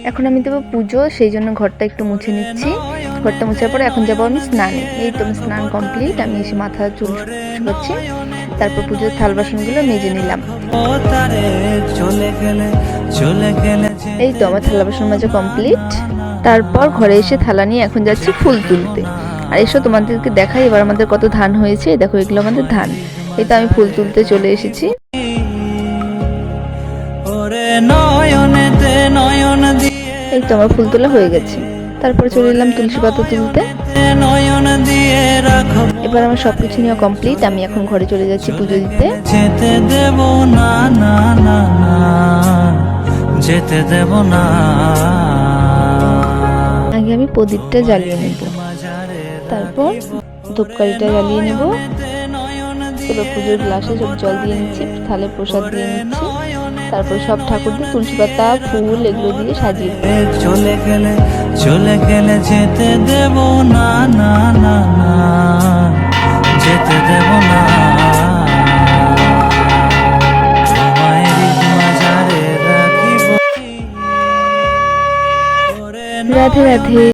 এখন আমি দেবো পুজো, সেই জন্য ঘরটা একটু মুছে নিচ্ছি। ঘরটা মুছার পরে এখন যাবো আমি স্নানে। এই তো স্নান কমপ্লিট, আমি এসে মাথা চুল শুকাচ্ছি, তারপর পুজোর থাল বাসনগুলো মেজে নিলাম। এই তো আমার থালা বাসন মাজা কমপ্লিট। তারপর ঘরে এসে থালা নিয়ে এখন যাচ্ছি ফুল তুলতে। আর এসো তোমাদেরকে দেখাই এবার আমাদের কত ধান হয়েছে। দেখো এগুলো আমাদের ধান। এই তো আমি ফুল তুলতে চলে এসেছি। এই তো আমার ফুল তোলা হয়ে গেছে। তারপরে চলে এলাম তুলসী পাতা তুলতে। এবার আমার সবকিছু নিয়ে কমপ্লিট, আমি এখন ঘরে চলে যাচ্ছি পুজো দিতে। যেতে দেব না, না না না, যেতে দেব না। আগে আমি প্রদীপটা জ্বালিয়ে নেব, তারপর ধূপকাঠিটা জ্বালিয়ে নেব। এবার পুজোর গ্লাসে সব জল দিয়ে নিচ্ছি, থালে প্রসাদ দিয়ে নিচ্ছি। তারপর সব ঠাকুরদের তুলসী পাতা ফুল এগুলো দিয়ে সাজিয়ে চলে গেলে যেতে দেব না, না না না, যেতে দেব না। রাধে রাধে।